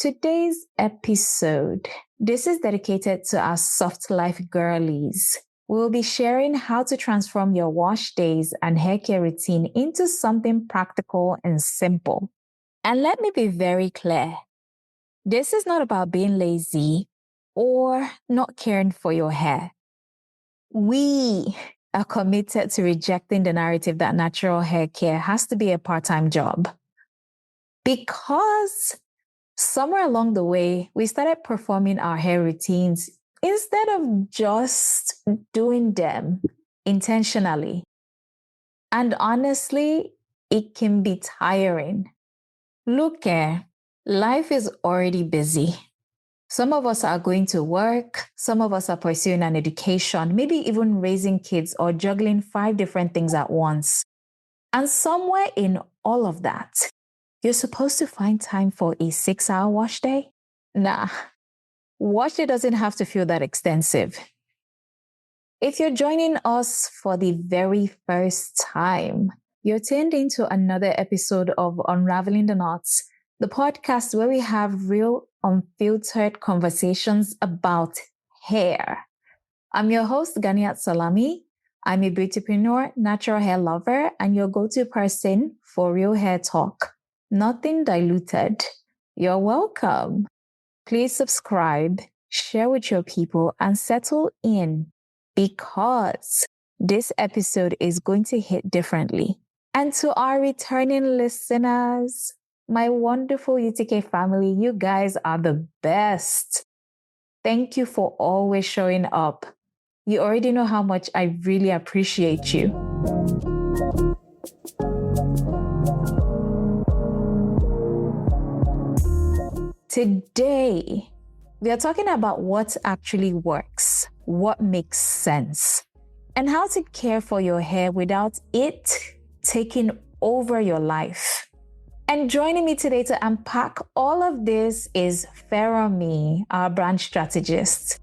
today's episode, this is dedicated to our soft life girlies. We'll be sharing how to transform your wash days and hair care routine into something practical and simple. And let me be very clear. This is not about being lazy or not caring for your hair. We are committed to rejecting the narrative that natural hair care has to be a part-time job. Because somewhere along the way, we started performing our hair routines instead of just doing them intentionally. And honestly, it can be tiring. Look, life is already busy. Some of us are going to work, some of us are pursuing an education, maybe even raising kids or juggling 5 different things at once. And somewhere in all of that, you're supposed to find time for a 6-hour wash day? Nah, wash day doesn't have to feel that extensive. If you're joining us for the very first time, you're tuned into another episode of Unraveling the Knots, the podcast where we have real, unfiltered conversations about hair. I'm your host, Ganiat Salami. I'm a beautypreneur, natural hair lover, and your go-to person for real hair talk. Nothing diluted. You're welcome. Please subscribe, share with your people, and settle in because this episode is going to hit differently. And to our returning listeners, my wonderful UTK family, you guys are the best. Thank you for always showing up. You already know how much I really appreciate you. Today, we are talking about what actually works, what makes sense, and how to care for your hair without it taking over your life. And joining me today to unpack all of this is Feromi, our brand strategist.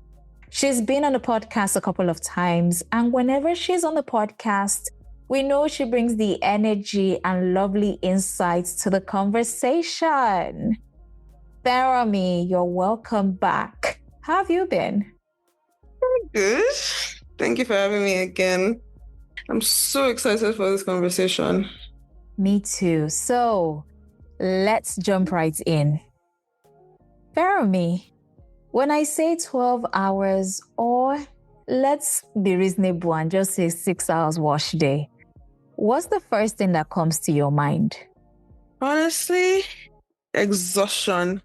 She's been on the podcast a couple of times, and whenever she's on the podcast, we know she brings the energy and lovely insights to the conversation. Feromi, you're welcome back. How have you been? Good. Thank you for having me again. I'm so excited for this conversation. Me too. So let's jump right in. Feromi, when I say 12 hours, or let's be reasonable and just say 6 hours wash day, what's the first thing that comes to your mind? Honestly, exhaustion.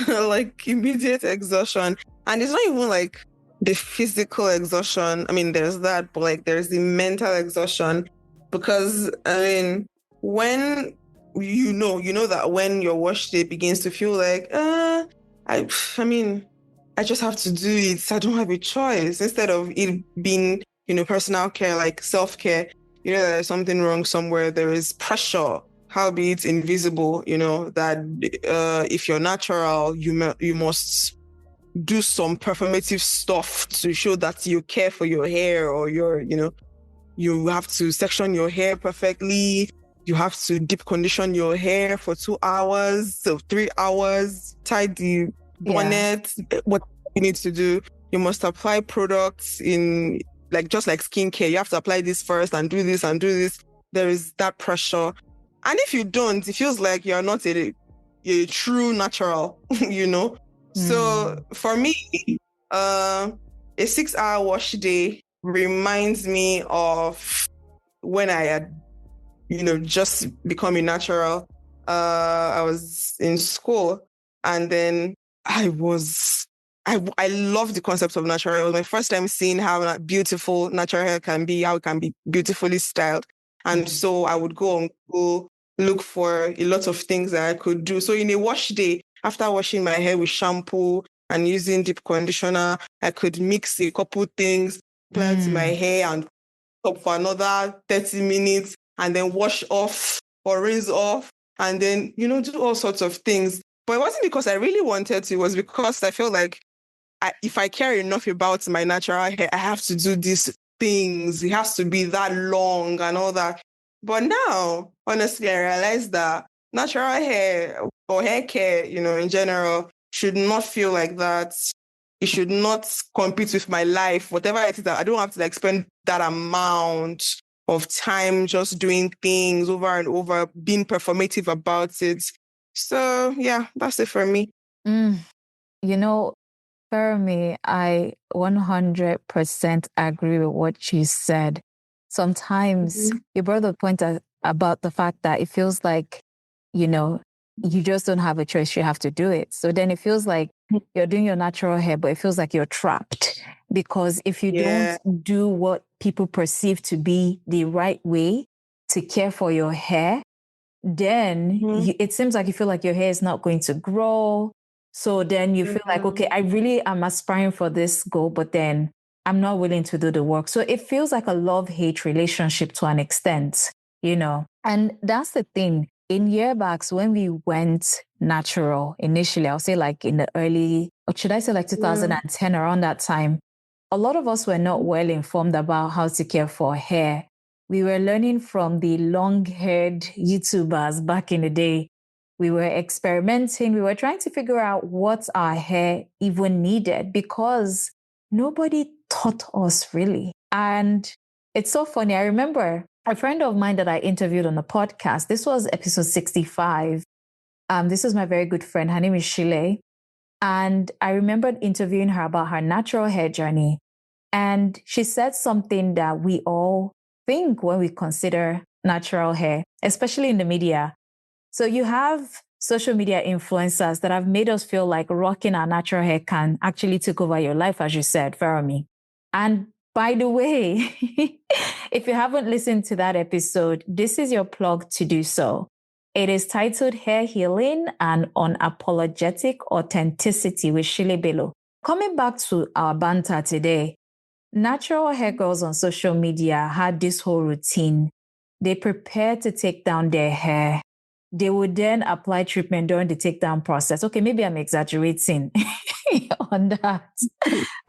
Like immediate exhaustion. And it's not even like the physical exhaustion. I mean, there's that, but like there's the mental exhaustion. Because when you know that when your wash day begins to feel like, I just have to do it. I don't have a choice. Instead of it being, personal care, like self-care, there's something wrong somewhere. There is pressure, howbeit invisible, that if you're natural, you must do some performative stuff to show that you care for your hair, or you have to section your hair perfectly. You have to deep condition your hair for 2 hours, so 3 hours, tie the bonnet, what you need to do. You must apply products in just like skincare. You have to apply this first and do this and do this. There is that pressure. And if you don't, it feels like you're not a true natural, So for me, a 6-hour wash day reminds me of when I had, just become a natural. I was in school, and then I love the concept of natural hair. It was my first time seeing how beautiful natural hair can be, how it can be beautifully styled. And so I would go on Google, look for a lot of things that I could do. So in a wash day, after washing my hair with shampoo and using deep conditioner, I could mix a couple things, apply to my hair and stop for another 30 minutes and then wash off or rinse off and then, do all sorts of things. But it wasn't because I really wanted to. It was because I felt like if I care enough about my natural hair, I have to do these things. It has to be that long and all that. But now, honestly, I realized that natural hair or hair care, in general, should not feel like that. It should not compete with my life, whatever it is that I don't have to like spend that amount of time just doing things over and over, being performative about it. So yeah, that's it for me. Mm, you know, for me, I 100% agree with what you said. Sometimes Mhm. you brought the point about the fact that it feels like, you know, you just don't have a choice. You have to do it. So then it feels like you're doing your natural hair, but it feels like you're trapped because if you don't Yeah. do what people perceive to be the right way to care for your hair, then Mhm. it seems like you feel like your hair is not going to grow. So then you feel like, Yeah. okay, I really am aspiring for this goal, but then I'm not willing to do the work. So it feels like a love-hate relationship to an extent. And that's the thing. In yearbacks, when we went natural initially, I'll say like in the early, or should I say like Yeah. 2010, around that time, a lot of us were not well informed about how to care for hair. We were learning from the long haired YouTubers back in the day. We were experimenting. We were trying to figure out what our hair even needed because nobody taught us really. And it's so funny. I remember a friend of mine that I interviewed on a podcast. This was episode 65. This is my very good friend. Her name is Shile. And I remembered interviewing her about her natural hair journey. And she said something that we all think when we consider natural hair, especially in the media. So you have social media influencers that have made us feel like rocking our natural hair can actually take over your life, as you said, Farami. And by the way, if you haven't listened to that episode, this is your plug to do so. It is titled Hair Healing and Unapologetic Authenticity with Shile Bello. Coming back to our banter today, natural hair girls on social media had this whole routine. They prepare to take down their hair. They would then apply treatment during the takedown process. Okay, maybe I'm exaggerating on that.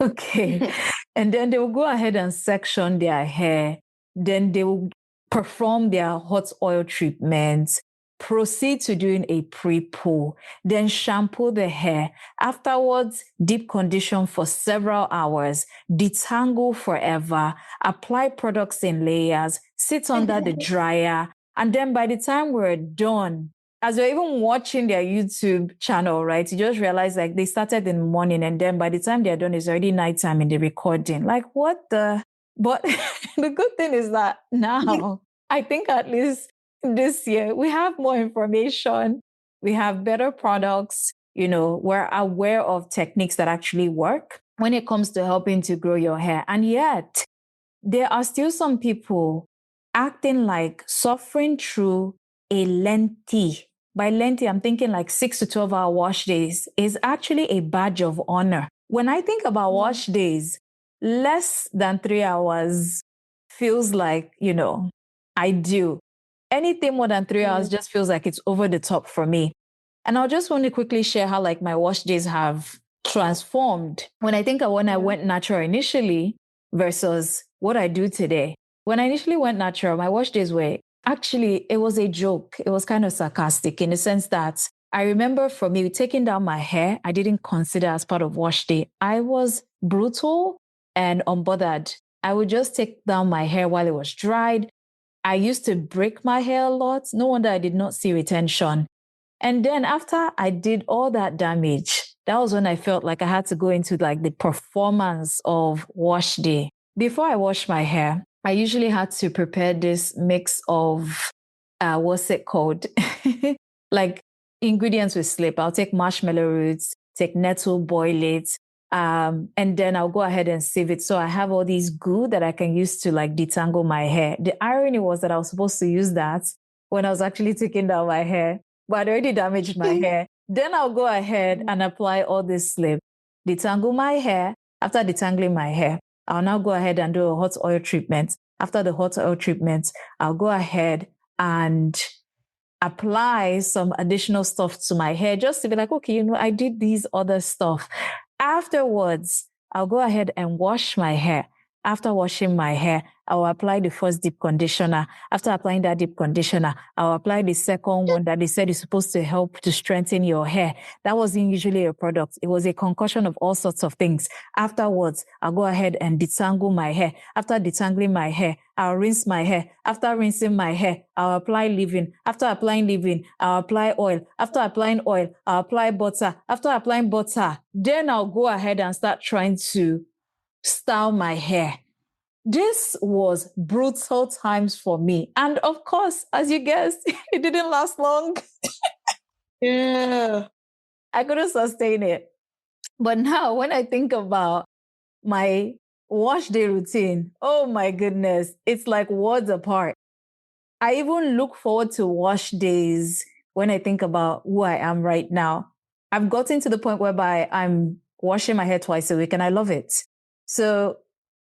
Okay. And then they will go ahead and section their hair. Then they will perform their hot oil treatments, proceed to doing a pre-poo, then shampoo the hair. Afterwards, deep condition for several hours, detangle forever, apply products in layers, sit under the dryer. And then by the time we're done, as you're even watching their YouTube channel, right, you just realize like they started in the morning and then by the time they're done, it's already nighttime in the recording. Like, what the? But the good thing is that now, I think at least this year, we have more information, we have better products, we're aware of techniques that actually work when it comes to helping to grow your hair. And yet, there are still some people acting like suffering through a lengthy, by lengthy, I'm thinking like 6 to 12 hour wash days, is actually a badge of honor. When I think about wash days, less than 3 hours feels like, I do. Anything more than 3 hours just feels like it's over the top for me. And I'll just want to quickly share how like my wash days have transformed. When I think of when I went natural initially versus what I do today. When I initially went natural, my wash days were actually, it was a joke. It was kind of sarcastic in the sense that I remember for me taking down my hair, I didn't consider as part of wash day. I was brutal and unbothered. I would just take down my hair while it was dried. I used to break my hair a lot. No wonder I did not see retention. And then after I did all that damage, that was when I felt like I had to go into like the performance of wash day. Before I wash my hair, I usually had to prepare this mix of what's it called? Like ingredients with slip. I'll take marshmallow roots, take nettle, boil it, and then I'll go ahead and sieve it. So I have all these goo that I can use to like detangle my hair. The irony was that I was supposed to use that when I was actually taking down my hair, but I'd already damaged my hair. Then I'll go ahead and apply all this slip, detangle my hair. After detangling my hair, I'll now go ahead and do a hot oil treatment. After the hot oil treatment, I'll go ahead and apply some additional stuff to my hair just to be like, okay, I did these other stuff. Afterwards, I'll go ahead and wash my hair. After washing my hair, I'll apply the first deep conditioner. After applying that deep conditioner, I'll apply the second one that they said is supposed to help to strengthen your hair. That wasn't usually a product. It was a concoction of all sorts of things. Afterwards, I'll go ahead and detangle my hair. After detangling my hair, I'll rinse my hair. After rinsing my hair, I'll apply leave-in. After applying leave-in, I'll apply oil. After applying oil, I'll apply butter. After applying butter, then I'll go ahead and start trying to style my hair. This was brutal times for me. And of course, as you guessed, it didn't last long. Yeah. I couldn't sustain it. But now when I think about my wash day routine, oh my goodness, it's like worlds apart. I even look forward to wash days when I think about who I am right now. I've gotten to the point whereby I'm washing my hair twice a week and I love it. So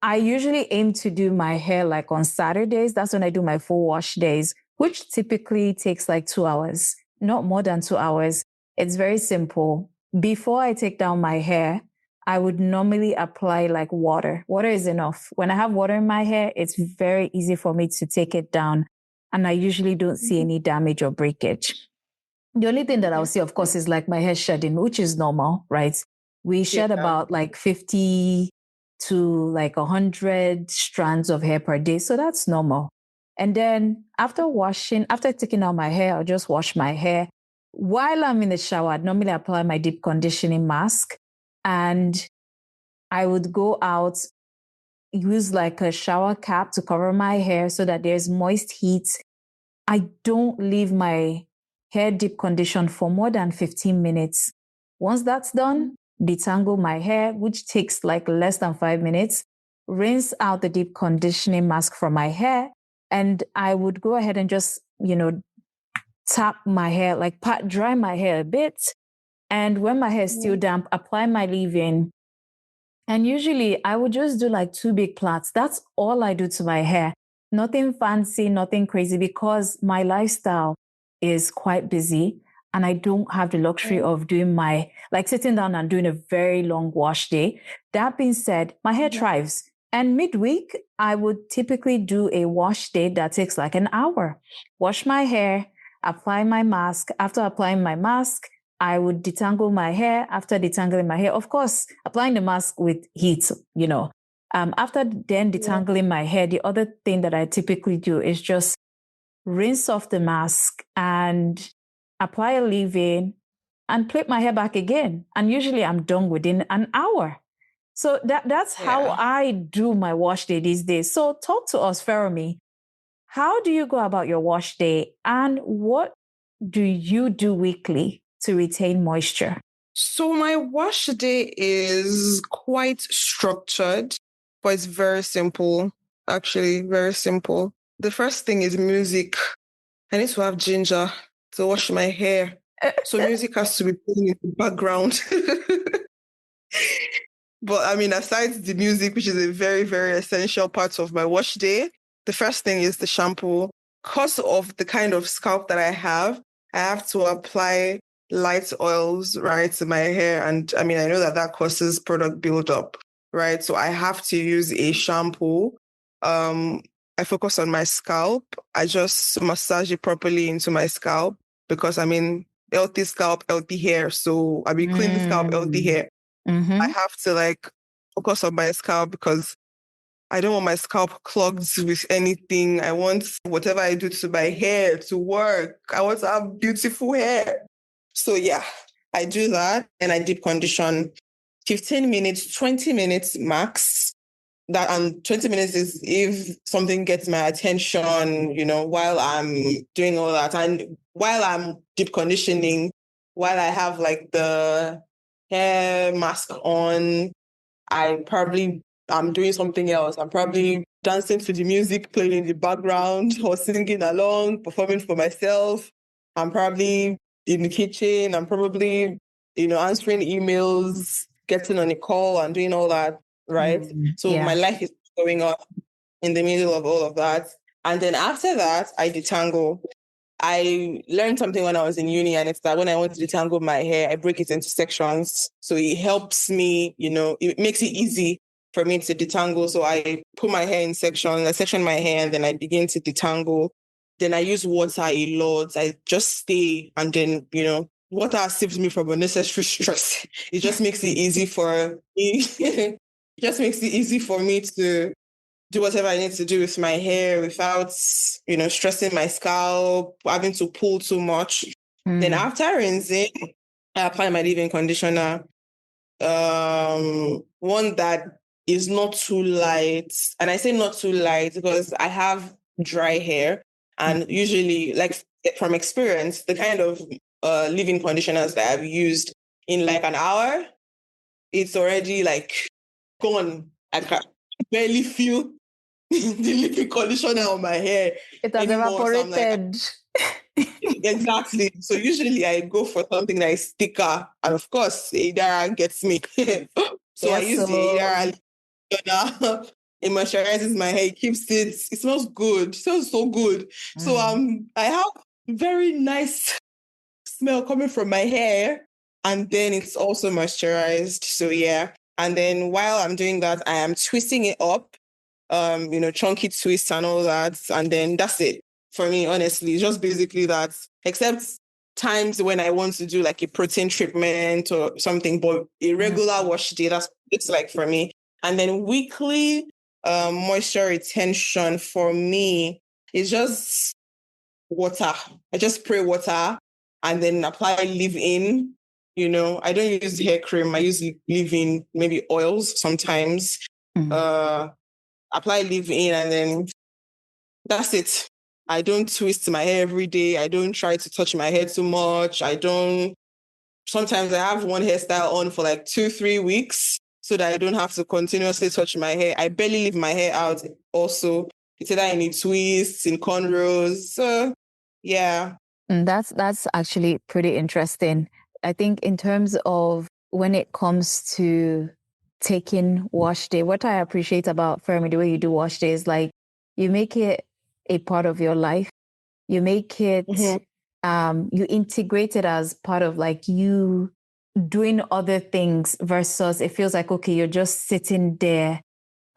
I usually aim to do my hair like on Saturdays. That's when I do my full wash days, which typically takes like 2 hours, not more than 2 hours. It's very simple. Before I take down my hair, I would normally apply like water. Water is enough. When I have water in my hair, it's very easy for me to take it down. And I usually don't see any damage or breakage. The only thing that I'll see, of course, is like my hair shedding, which is normal, right? We shed about like 50 to like 100 strands of hair per day. So that's normal. And then after taking out my hair, I'll just wash my hair. While I'm in the shower, I'd normally apply my deep conditioning mask. And I would go out, use like a shower cap to cover my hair so that there's moist heat. I don't leave my hair deep conditioned for more than 15 minutes. Once that's done, detangle my hair, which takes like less than 5 minutes, rinse out the deep conditioning mask from my hair, and I would go ahead and just, tap my hair, like pat dry my hair a bit. And when my hair is still damp, apply my leave-in. And usually I would just do like 2 big plaits. That's all I do to my hair. Nothing fancy, nothing crazy, because my lifestyle is quite busy and I don't have the luxury of doing sitting down and doing a very long wash day. That being said, my hair thrives. And midweek, I would typically do a wash day that takes like an hour. Wash my hair, apply my mask. After applying my mask, I would detangle my hair. After detangling my hair, of course, applying the mask with heat, after then detangling my hair, the other thing that I typically do is just rinse off the mask and apply a leave-in and plait my hair back again. And usually I'm done within an hour. So that's how I do my wash day these days. So talk to us, Feromi. How do you go about your wash day and what do you do weekly to retain moisture? So my wash day is quite structured, but it's very simple. Actually, very simple. The first thing is music. I need to have ginger to wash my hair. So music has to be playing in the background. But I mean, aside the music, which is a very, very essential part of my wash day, the first thing is the shampoo. Because of the kind of scalp that I have to apply light oils, right, to my hair. And I mean, I know that causes product buildup, right? So I have to use a shampoo. I focus on my scalp. I just massage it properly into my scalp because, I mean, healthy scalp, healthy hair. So I mean, clean the scalp, healthy hair. Mm-hmm. I have to focus on my scalp because I don't want my scalp clogged with anything. I want whatever I do to my hair to work. I want to have beautiful hair. So yeah, I do that and I deep condition 15 minutes, 20 minutes max. That 20 minutes is if something gets my attention, while I'm doing all that. And while I'm deep conditioning, while I have the hair mask on, I'm doing something else. I'm probably dancing to the music playing in the background or singing along, performing for myself. I'm probably in the kitchen. I'm probably, answering emails, getting on a call and doing all that, right? So my life is going on in the middle of all of that. And then after that, I detangle. I learned something when I was in uni, and it's that when I want to detangle my hair, I break it into sections. So it helps me, it makes it easy for me to detangle. So I put my hair in sections, I section my hair, and then I begin to detangle. Then I use water a lot. I just stay, and then, water saves me from unnecessary stress. It just makes it easy for me. It just makes it easy for me to do whatever I need to do with my hair without, stressing my scalp, having to pull too much. Then after rinsing, I apply my leave-in conditioner. One that is not too light. And I say not too light because I have dry hair. And usually, like from experience, the kind of leave-in conditioners that I've used in like an hour, it's already like gone. I can barely feel the leave-in conditioner on my hair It has anymore. So I'm like, evaporated. exactly. So usually I go for something that is thicker. And of course, the Idara gets me. So I Yes, use the Idara. It moisturizes my hair. It keeps it. It smells good. It smells so good. So I have very nice smell coming from my hair. And then it's also moisturized. So yeah. And then while I'm doing that, I am twisting it up. Chunky twists and all that. And then that's it. For me, honestly, it's just basically that, except times when I want to do like a protein treatment or something, but a regular wash day, that's what it's like for me. And then weekly moisture retention for me is just water. I just spray water and then apply leave-in. I don't use hair cream. I use leave-in, maybe oils sometimes. Apply leave-in and then that's it. I don't twist my hair every day. I don't try to touch my hair too much. Sometimes I have one hairstyle on for like 2-3 weeks so that I don't have to continuously touch my hair. I barely leave my hair out also. It's either in twists, in cornrows. So yeah. That's actually pretty interesting. I think in terms of when it comes to taking wash day, what I appreciate about Fermi, the way you do wash day is like you make it a part of your life. You make it, you integrate it as part of like you doing other things versus it feels like, okay, you're just sitting there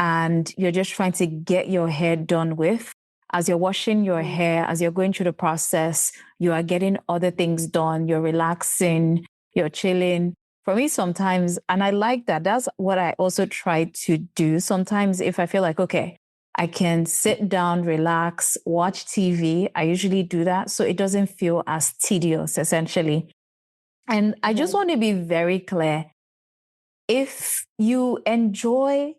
and you're just trying to get your hair done with. As you're washing your hair, as you're going through the process, you are getting other things done. You're relaxing, you're chilling. For me, sometimes, and I like that, that's what I also try to do. Sometimes, if I feel like, okay, I can sit down, relax, watch TV, I usually do that. So it doesn't feel as tedious, essentially. And I just want to be very clear. If you enjoy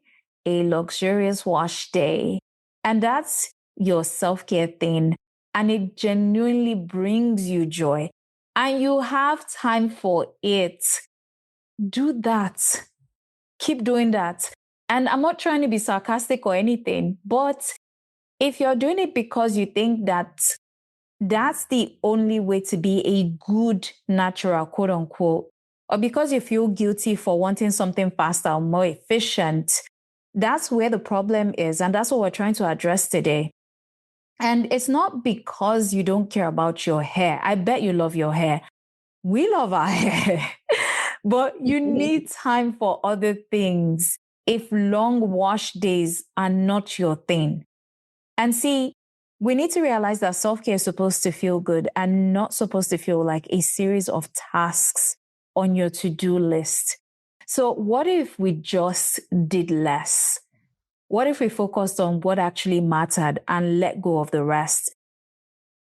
a luxurious wash day, and that's your self-care thing, and it genuinely brings you joy, and you have time for it, do that. Keep doing that. And I'm not trying to be sarcastic or anything, but if you're doing it because you think that that's the only way to be a good natural, quote unquote, or because you feel guilty for wanting something faster or more efficient, that's where the problem is. And that's what we're trying to address today. And it's not because you don't care about your hair. I bet you love your hair. We love our hair, but you need time for other things if long wash days are not your thing. And see, we need to realize that self-care is supposed to feel good and not supposed to feel like a series of tasks on your to-do list. So what if we just did less? What if we focused on what actually mattered and let go of the rest?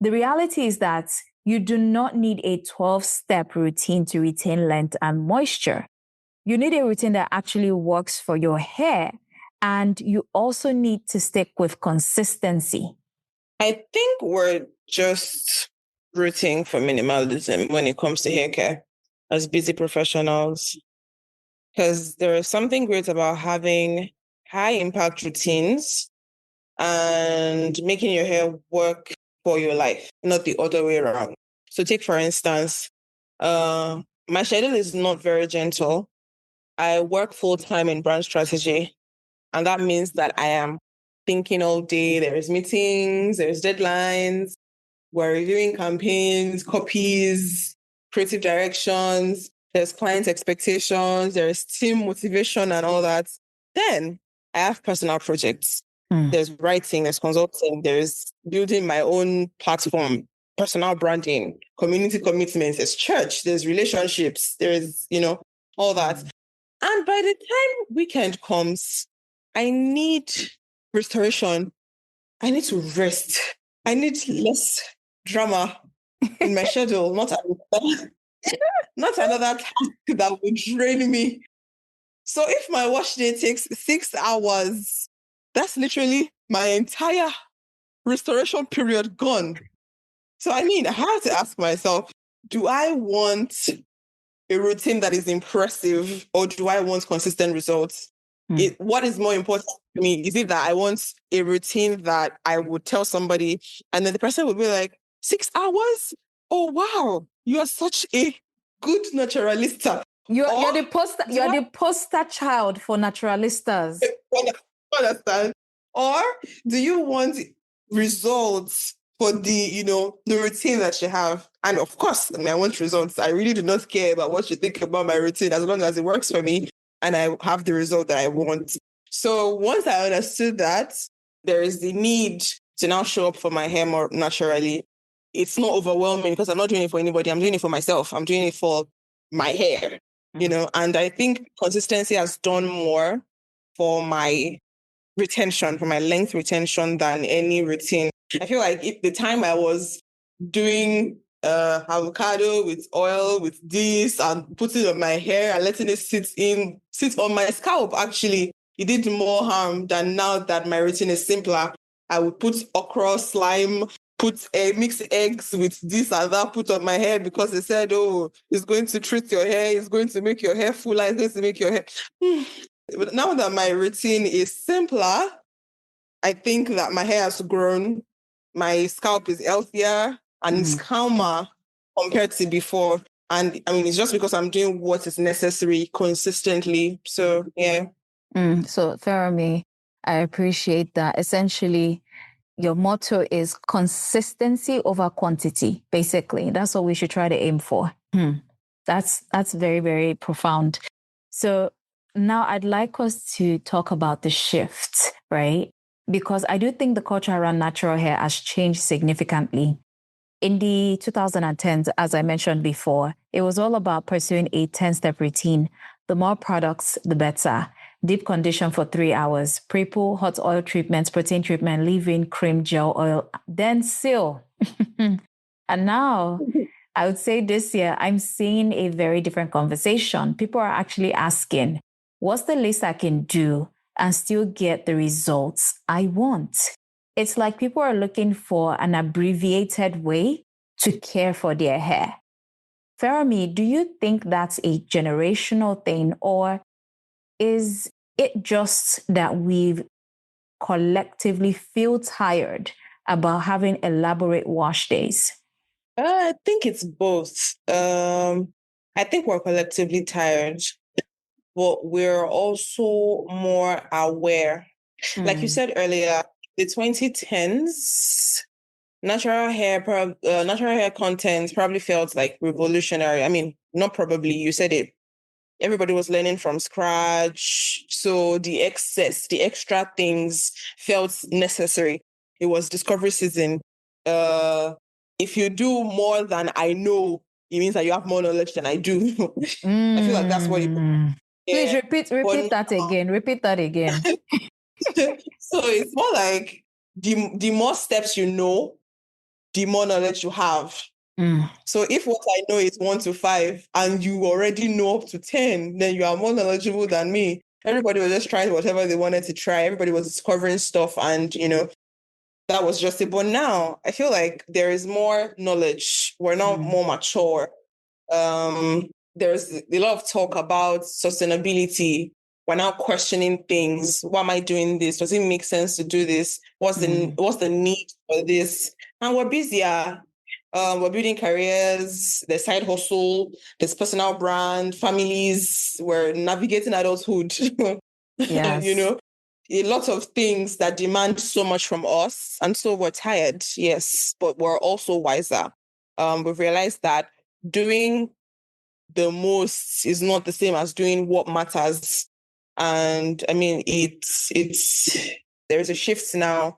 The reality is that you do not need a 12-step routine to retain length and moisture. You need a routine that actually works for your hair, and you also need to stick with consistency. I think we're just rooting for minimalism when it comes to hair care as busy professionals. Because there is something great about having high impact routines and making your hair work for your life, not the other way around. So take, for instance, my schedule is not very gentle. I work full time in brand strategy, and that means that I am thinking all day. There's meetings, there's deadlines, we're reviewing campaigns, copies, creative directions, there's client expectations, there's team motivation and all that. Then I have personal projects. Mm. There's writing, there's consulting, there's building my own platform, personal branding, community commitments, there's church, there's relationships, there's, all that. And by the time weekend comes, I need restoration. I need to rest. I need less drama in my schedule, not another task that would drain me. So if my wash day takes 6 hours, that's literally my entire restoration period gone. So I have to ask myself, do I want a routine that is impressive or do I want consistent results? What is more important to me? Is it that I want a routine that I would tell somebody and then the person would be like, 6 hours? Oh, wow, you are such a good naturalista. You're the poster child for naturalistas. Understand? Or do you want results for the routine that you have? And of course, I want results. I really do not care about what you think about my routine as long as it works for me and I have the result that I want. So once I understood that, there is the need to now show up for my hair more naturally. It's not overwhelming because I'm not doing it for anybody. I'm doing it for myself. I'm doing it for my hair, and I think consistency has done more for my retention, for my length retention than any routine. I feel like if the time I was doing avocado with oil with this and putting it on my hair and letting it sit on my scalp, actually, it did more harm than now that my routine is simpler. I would put okra, slime, mix eggs with this and that, put on my hair because they said, oh, it's going to treat your hair, it's going to make your hair fuller, it's going to make your hair. But now that my routine is simpler, I think that my hair has grown, my scalp is healthier and it's calmer compared to before. And it's just because I'm doing what is necessary consistently. So, yeah. So, Fermi, I appreciate that. Essentially, your motto is consistency over quantity, basically. That's what we should try to aim for. That's very, very profound. So now I'd like us to talk about the shift, right? Because I do think the culture around natural hair has changed significantly. In the 2010s, as I mentioned before, it was all about pursuing a 10-step routine. The more products, the better. Deep condition for 3 hours, pre-poo, hot oil treatments, protein treatment, leave-in, cream, gel oil, then seal. And now, I would say this year, I'm seeing a very different conversation. People are actually asking, what's the least I can do and still get the results I want? It's like people are looking for an abbreviated way to care for their hair. Fermi, do you think that's a generational thing, or is it just that we've collectively feel tired about having elaborate wash days? I think it's both. I think we're collectively tired, but we're also more aware. Like you said earlier, the 2010s, natural hair content probably felt like revolutionary. Not probably, you said it. Everybody was learning from scratch. So the extra things felt necessary. It was discovery season. If you do more than I know, it means that you have more knowledge than I do. I feel like that's what it means. Please repeat that again. Repeat that again. So it's more like the more steps you know, the more knowledge you have. So if what I know is 1 to 5 and you already know up to 10, then you are more knowledgeable than me. Everybody was just trying whatever they wanted to try. Everybody was discovering stuff and, that was just it. But now I feel like there is more knowledge. We're now more mature. There's a lot of talk about sustainability. We're now questioning things. Why am I doing this? Does it make sense to do this? What's the need for this? And we're busier. We're building careers, there's side hustle, there's personal brand, families, we're navigating adulthood. Yes. A lot of things that demand so much from us. And so we're tired, yes, but we're also wiser. We've realized that doing the most is not the same as doing what matters. And I mean, there's a shift now,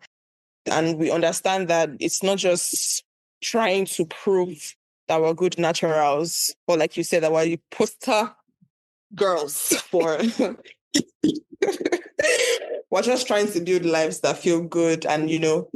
and we understand that it's not just trying to prove that we're good naturals, but like you said, that we're the poster girls for. We're just trying to build lives that feel good and,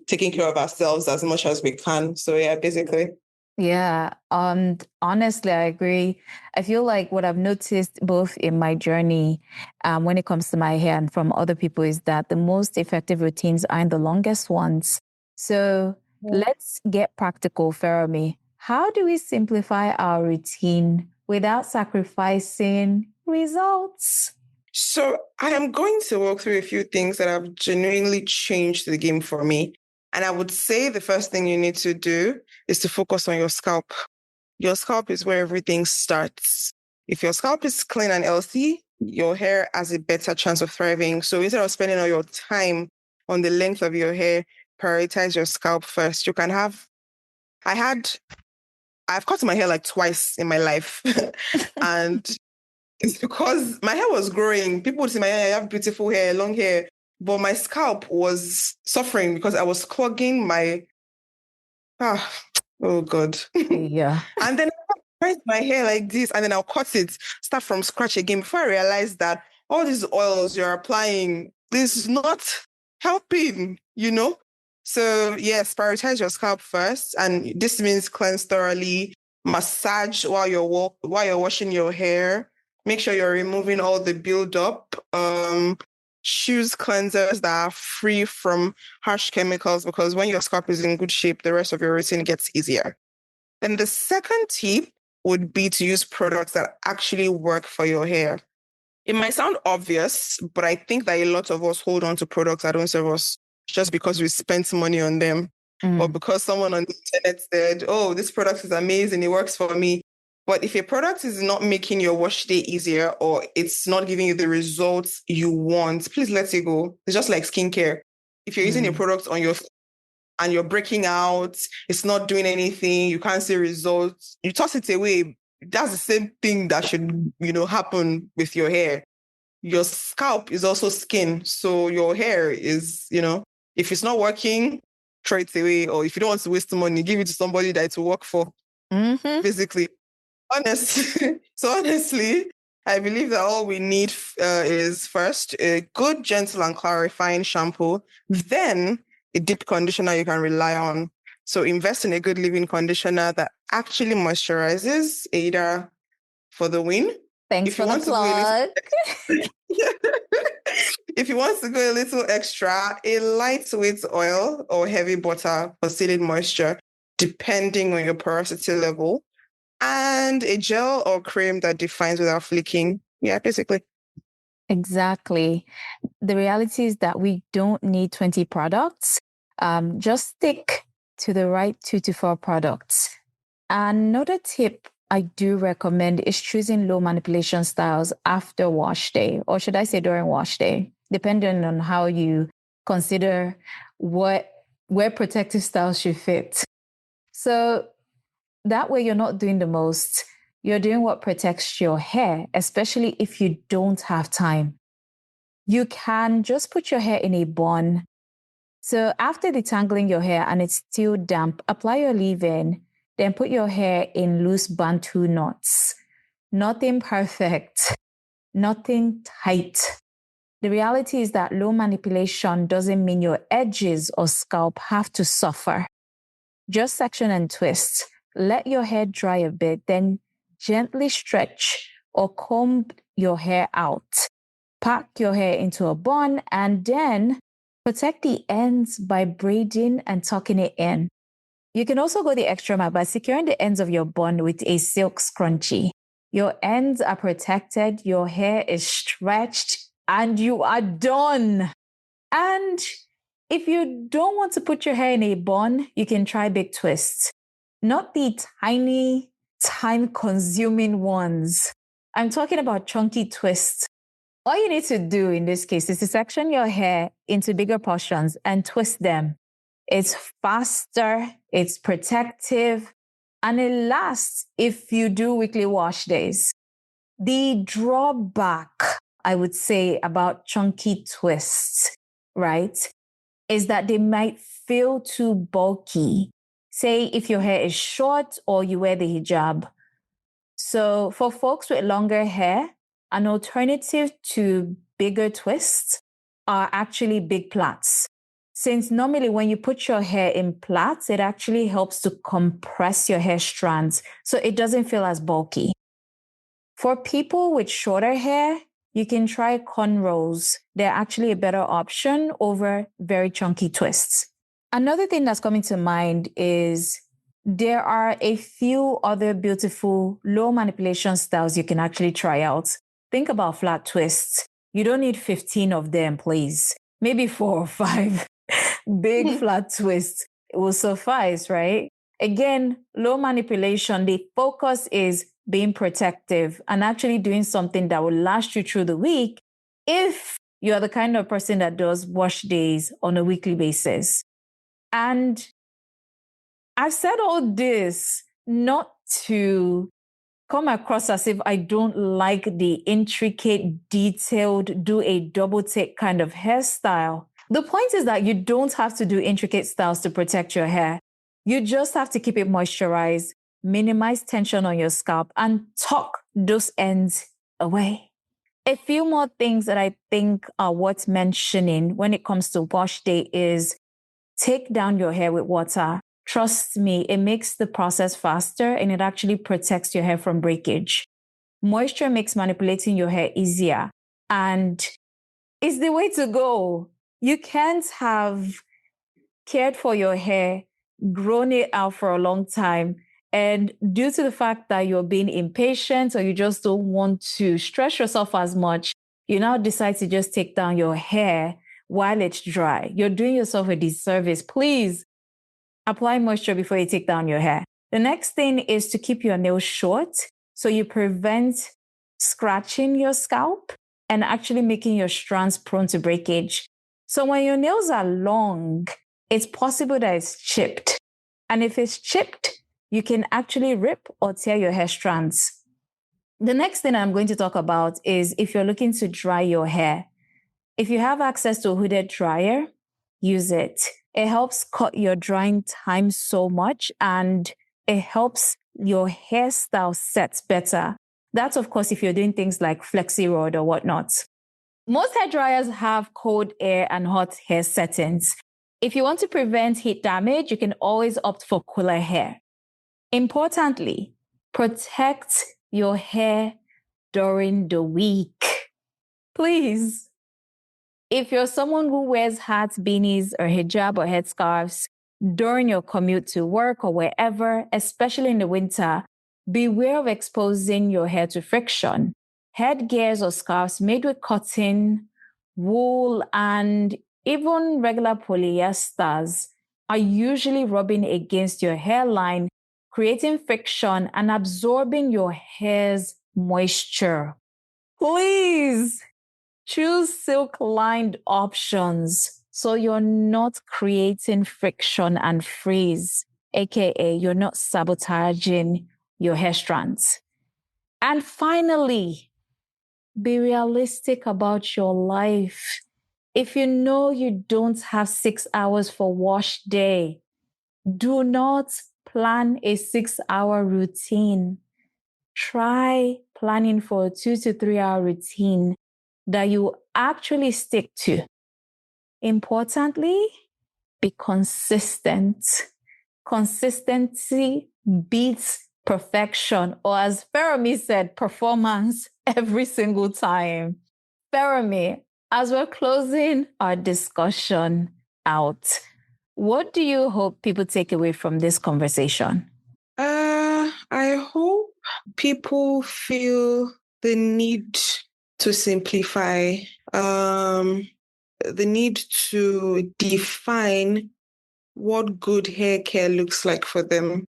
taking care of ourselves as much as we can. So, yeah, basically. Yeah, honestly, I agree. I feel like what I've noticed both in my journey when it comes to my hair and from other people is that the most effective routines aren't the longest ones. So let's get practical, Fermi. How do we simplify our routine without sacrificing results? So I am going to walk through a few things that have genuinely changed the game for me. And I would say the first thing you need to do is to focus on your scalp. Your scalp is where everything starts. If your scalp is clean and healthy, your hair has a better chance of thriving. So instead of spending all your time on the length of your hair, prioritize your scalp first. I've cut my hair like twice in my life. And it's because my hair was growing. People would say, my hair, I have beautiful hair, long hair. But my scalp was suffering because I was clogging my, ah, oh God. Yeah. And then I press my hair like this, and then I'll cut it, start from scratch again before I realized that all these oils you're applying is not helping. So yes, prioritize your scalp first. And this means cleanse thoroughly, massage while you're washing your hair. Make sure you're removing all the buildup. Choose cleansers that are free from harsh chemicals, because when your scalp is in good shape, the rest of your routine gets easier. Then the second tip would be to use products that actually work for your hair. It might sound obvious, but I think that a lot of us hold on to products that don't serve us just because we spent money on them, or because someone on the internet said, oh, this product is amazing, it works for me. But if a product is not making your wash day easier, or it's not giving you the results you want, please let it go. It's just like skincare. If you're using a product on your and you're breaking out, it's not doing anything, you can't see results, you toss it away. That's the same thing that should, happen with your hair. Your scalp is also skin. So your hair is, if it's not working, throw it away. Or if you don't want to waste money, give it to somebody that it will work for. Basically, honestly, I believe that all we need is first a good, gentle, and clarifying shampoo, then a deep conditioner you can rely on. So invest in a good leave-in conditioner that actually moisturizes, either for the win. Thanks If you for the want to go a little plug. if you want to go a little extra, a lightweight oil or heavy butter for sealing moisture, depending on your porosity level, and a gel or cream that defines without flaking. Yeah, basically. Exactly. The reality is that we don't need 20 products. Just stick to the right 2 to 4 products. Another tip I do recommend is choosing low manipulation styles after wash day, or should I say during wash day, depending on how you consider where protective styles should fit. So that way you're not doing the most. You're doing what protects your hair, especially if you don't have time. You can just put your hair in a bun. So after detangling your hair and it's still damp, apply your leave-in, then put your hair in loose bantu knots. Nothing perfect, nothing tight. The reality is that low manipulation doesn't mean your edges or scalp have to suffer. Just section and twist. Let your hair dry a bit, then gently stretch or comb your hair out. Pack your hair into a bun and then protect the ends by braiding and tucking it in. You can also go the extra mile by securing the ends of your bun with a silk scrunchie. Your ends are protected, your hair is stretched, and you are done. And if you don't want to put your hair in a bun, you can try big twists, not the tiny, time-consuming ones. I'm talking about chunky twists. All you need to do in this case is to section your hair into bigger portions and twist them. It's faster, it's protective, and it lasts if you do weekly wash days. The drawback I would say, about chunky twists, right, is that they might feel too bulky. Say if your hair is short or you wear the hijab. So for folks with longer hair, an alternative to bigger twists are actually big plaits. Since normally when you put your hair in plaits, it actually helps to compress your hair strands so it doesn't feel as bulky. For people with shorter hair, you can try cornrows. They're actually a better option over very chunky twists. Another thing that's coming to mind is there are a few other beautiful low manipulation styles you can actually try out. Think about flat twists. You don't need 15 of them, please. Maybe 4 or 5 big flat twists will suffice, right? Again, low manipulation, the focus is being protective and actually doing something that will last you through the week if you're the kind of person that does wash days on a weekly basis. And I've said all this not to come across as if I don't like the intricate, detailed, do a double take kind of hairstyle. The point is that you don't have to do intricate styles to protect your hair. You just have to keep it moisturized, minimize tension on your scalp, and tuck those ends away. A few more things that I think are worth mentioning when it comes to wash day is take down your hair with water. Trust me, it makes the process faster and it actually protects your hair from breakage. Moisture makes manipulating your hair easier and it's the way to go. You can't have cared for your hair, grown it out for a long time, and due to the fact that you're being impatient or you just don't want to stress yourself as much, you now decide to just take down your hair while it's dry. You're doing yourself a disservice. Please apply moisture before you take down your hair. The next thing is to keep your nails short so you prevent scratching your scalp and actually making your strands prone to breakage. So when your nails are long, it's possible that it's chipped. And if it's chipped, you can actually rip or tear your hair strands. The next thing I'm going to talk about is if you're looking to dry your hair. If you have access to a hooded dryer, use it. It helps cut your drying time so much and it helps your hairstyle set better. That's, of course, if you're doing things like flexi rod or whatnot. Most hair dryers have cold air and hot hair settings. If you want to prevent heat damage, you can always opt for cooler hair. Importantly, protect your hair during the week. Please. If you're someone who wears hats, beanies, or hijab or headscarves during your commute to work or wherever, especially in the winter, beware of exposing your hair to friction. Headgears or scarves made with cotton, wool, and even regular polyesters are usually rubbing against your hairline, creating friction and absorbing your hair's moisture. Please choose silk-lined options so you're not creating friction and frizz, aka you're not sabotaging your hair strands. And finally, be realistic about your life. If you know you don't have 6 hours for wash day, do not plan a 6-hour routine. Try planning for a 2 to 3 hour routine that you actually stick to. Importantly, be consistent. Consistency beats perfection, or as Fermi said, performance every single time. Fermi, as we're closing our discussion out, what do you hope people take away from this conversation? I hope people feel the need to simplify, the need to define what good hair care looks like for them.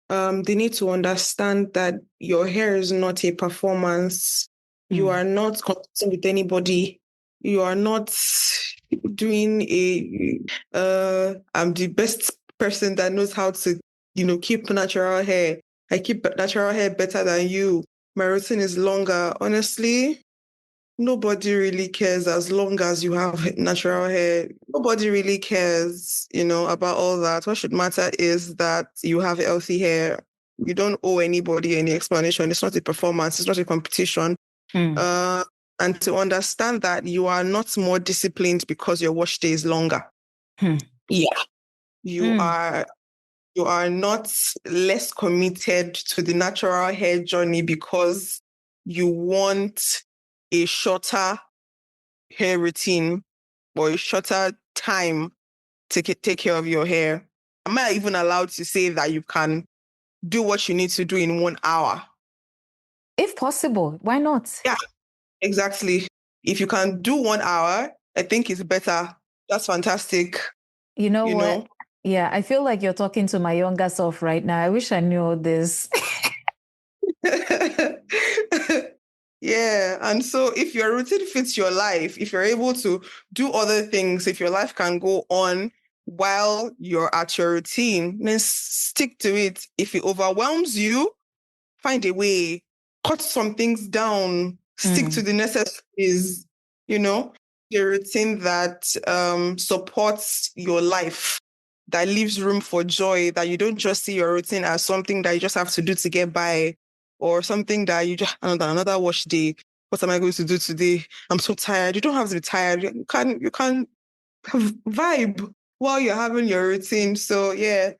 They need to understand that your hair is not a performance. You are not competing with anybody. You are not doing I'm the best person that knows how to, keep natural hair. I keep natural hair better than you. My routine is longer. Honestly, nobody really cares as long as you have natural hair. Nobody really cares, about all that. What should matter is that you have healthy hair. You don't owe anybody any explanation. It's not a performance. It's not a competition. Mm. And to understand that you are not more disciplined because your wash day is longer. Hmm. Yeah. You Mm. are not less committed to the natural hair journey because you want a shorter hair routine or a shorter time to take care of your hair. Am I even allowed to say that you can do what you need to do in 1 hour? If possible, why not? Yeah, exactly. If you can do 1 hour, I think it's better. That's fantastic. You know You what? know? Yeah, I feel like you're talking to my younger self right now. I wish I knew all this. Yeah. And so if your routine fits your life, if you're able to do other things, if your life can go on while you're at your routine, then stick to it. If it overwhelms you, find a way, cut some things down, stick to Mm. the necessities, the routine that supports your life, that leaves room for joy, that you don't just see your routine as something that you just have to do to get by, or something that you just another wash day. What am I going to do today? I'm so tired. You don't have to be tired. You can vibe while you're having your routine. So yeah,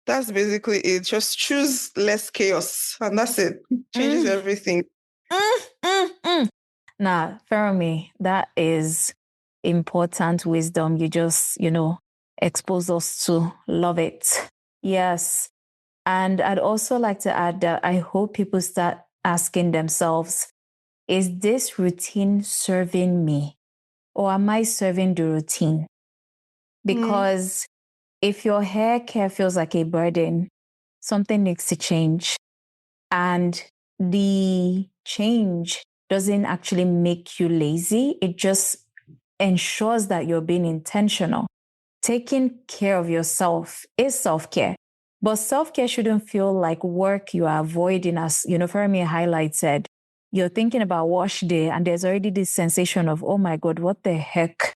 that's basically it. Just choose less chaos, and that's it. Changes Mm. everything. Mm. Nah, Fermi, that is important wisdom. You just, expose us to. Love it. Yes. And I'd also like to add that I hope people start asking themselves, is this routine serving me or am I serving the routine? Mm. Because if your hair care feels like a burden, something needs to change. And the change doesn't actually make you lazy. It just ensures that you're being intentional. Taking care of yourself is self-care. But self-care shouldn't feel like work you are avoiding. As Fermi highlighted, you're thinking about wash day and there's already this sensation of, oh my God, what the heck?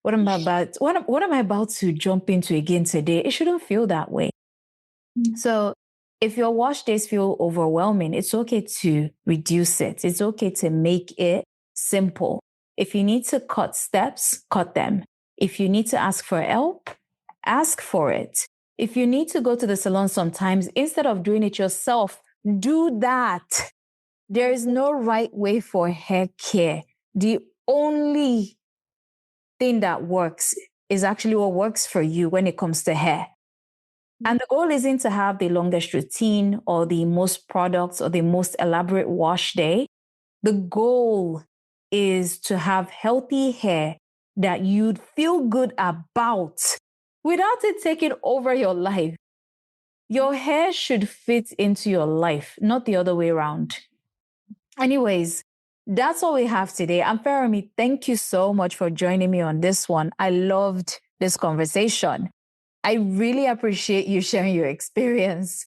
What am I about to jump into again today? It shouldn't feel that way. So if your wash days feel overwhelming, it's okay to reduce it. It's okay to make it simple. If you need to cut steps, cut them. If you need to ask for help, ask for it. If you need to go to the salon sometimes, instead of doing it yourself, do that. There is no right way for hair care. The only thing that works is actually what works for you when it comes to hair. And the goal isn't to have the longest routine or the most products or the most elaborate wash day. The goal is to have healthy hair that you'd feel good about without it taking over your life. Your hair should fit into your life, not the other way around. Anyways, that's all we have today. And Fermi, thank you so much for joining me on this one. I loved this conversation. I really appreciate you sharing your experience.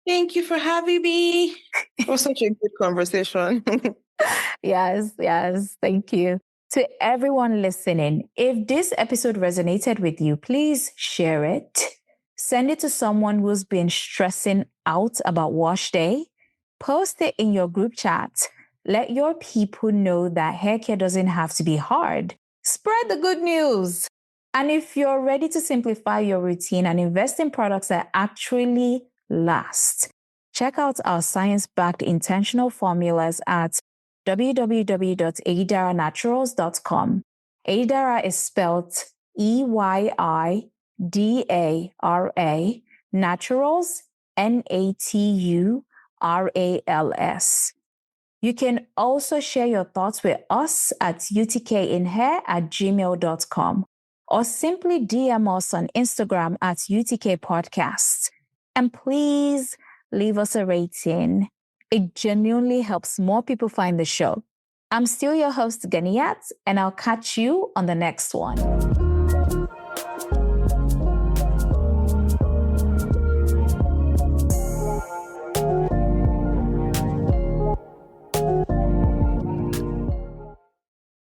Thank you for having me. It was such a good conversation. Yes, thank you. To everyone listening, if this episode resonated with you, please share it. Send it to someone who's been stressing out about wash day. Post it in your group chat. Let your people know that hair care doesn't have to be hard. Spread the good news. And if you're ready to simplify your routine and invest in products that actually last, check out our science-backed intentional formulas at www.eidaranaturals.com. Eidara is spelled Eydara, naturals, Naturals. You can also share your thoughts with us at utkinhair@gmail.com or simply DM us on Instagram at UTKPodcast. And please leave us a rating. It genuinely helps more people find the show. I'm still your host, Ganiyat, and I'll catch you on the next one.